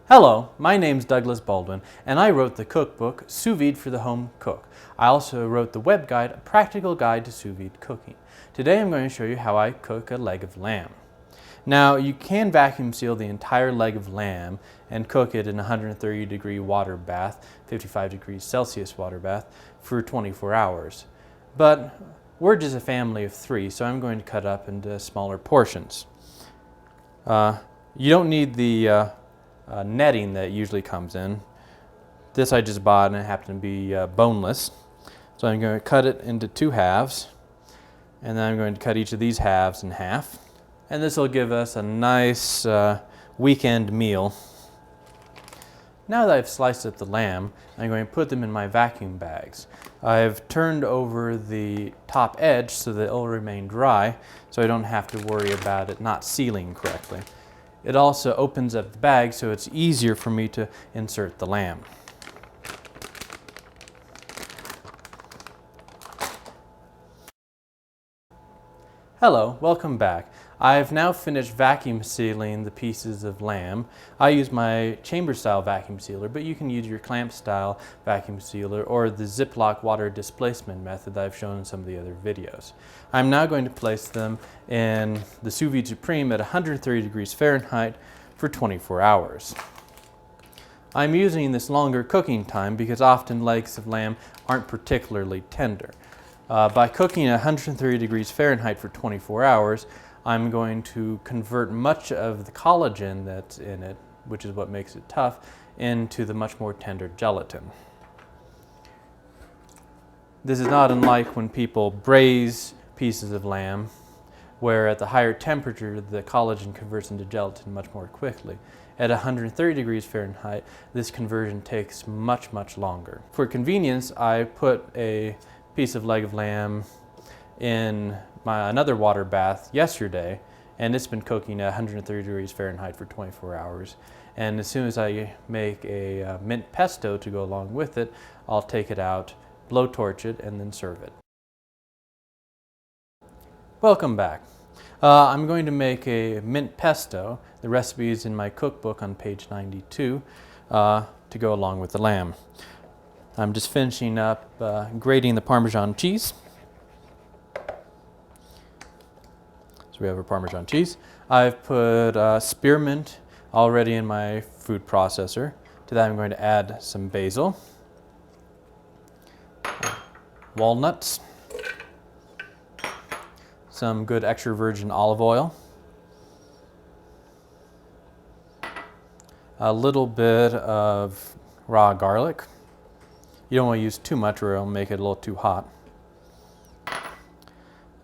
Hello, my name's Douglas Baldwin, and I wrote the cookbook, Sous Vide for the Home Cook. I also wrote the web guide, A Practical Guide to Sous Vide Cooking. Today I'm going to show you how I cook a leg of lamb. Now, you can vacuum seal the entire leg of lamb and cook it in a 130-degree water bath, 55 degrees Celsius water bath, for 24 hours. But we're just a family of 3, so I'm going to cut up into smaller portions. You don't need the netting that usually comes in. This I just bought and it happened to be boneless. So I'm going to cut it into 2 halves, and then I'm going to cut each of these halves in half. And this will give us a nice weekend meal. Now that I've sliced up the lamb, I'm going to put them in my vacuum bags. I've turned over the top edge so that it will remain dry, so I don't have to worry about it not sealing correctly. It also opens up the bag so it's easier for me to insert the lamb. Hello, welcome back. I've now finished vacuum sealing the pieces of lamb. I use my chamber style vacuum sealer, but you can use your clamp style vacuum sealer or the Ziploc water displacement method that I've shown in some of the other videos. I'm now going to place them in the Sous Vide Supreme at 130 degrees Fahrenheit for 24 hours. I'm using this longer cooking time because often legs of lamb aren't particularly tender. By cooking at 130 degrees Fahrenheit for 24 hours, I'm going to convert much of the collagen that's in it, which is what makes it tough, into the much more tender gelatin. This is not unlike when people braise pieces of lamb, where at the higher temperature the collagen converts into gelatin much more quickly. At 130 degrees Fahrenheit, this conversion takes much longer. For convenience, I put a piece of leg of lamb in another water bath yesterday, and it's been cooking at 130 degrees Fahrenheit for 24 hours. And as soon as I make a mint pesto to go along with it, I'll take it out, blowtorch it, and then serve it. Welcome back. I'm going to make a mint pesto. The recipe is in my cookbook on page 92 to go along with the lamb. I'm just finishing up grating the Parmesan cheese. So we have our Parmesan cheese. I've put spearmint already in my food processor. To that I'm going to add some basil, walnuts, some good extra virgin olive oil, a little bit of raw garlic. You don't want to use too much or it'll make it a little too hot.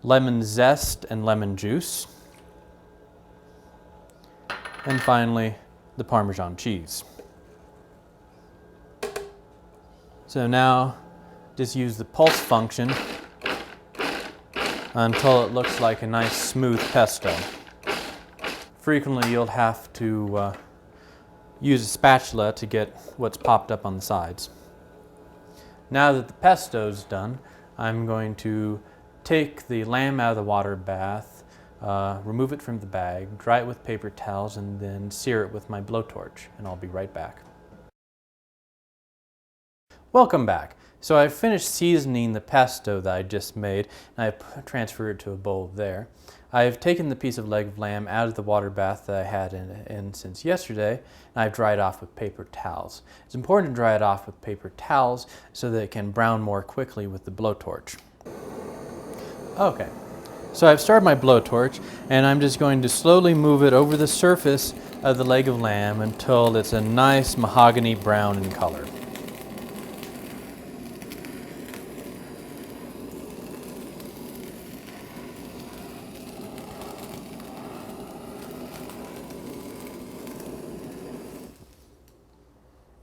Lemon zest and lemon juice. And finally, the Parmesan cheese. So now, just use the pulse function until it looks like a nice smooth pesto. Frequently you'll have to use a spatula to get what's popped up on the sides. Now that the pesto's done, I'm going to take the lamb out of the water bath, remove it from the bag, dry it with paper towels, and then sear it with my blowtorch, and I'll be right back. Welcome back. So I've finished seasoning the pesto that I just made, and I've transferred it to a bowl there. I've taken the piece of leg of lamb out of the water bath that I had in since yesterday, and I've dried off with paper towels. It's important to dry it off with paper towels so that it can brown more quickly with the blowtorch. Okay, so I've started my blowtorch, and I'm just going to slowly move it over the surface of the leg of lamb until it's a nice mahogany brown in color.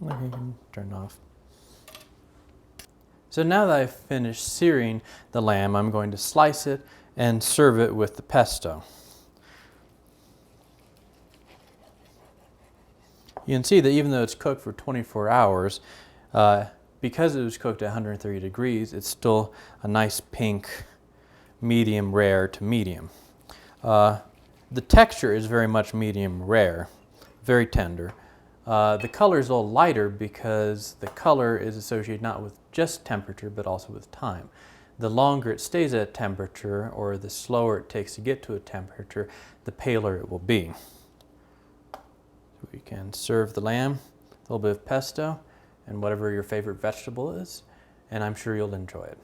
Okay, you can turn it off. So now that I've finished searing the lamb, I'm going to slice it and serve it with the pesto. You can see that even though it's cooked for 24 hours, because it was cooked at 130 degrees, it's still a nice pink, medium rare to medium. The texture is very much medium rare, very tender. The color is a little lighter because the color is associated not with just temperature but also with time. The longer it stays at temperature, or the slower it takes to get to a temperature, the paler it will be. So we can serve the lamb, a little bit of pesto, and whatever your favorite vegetable is, and I'm sure you'll enjoy it.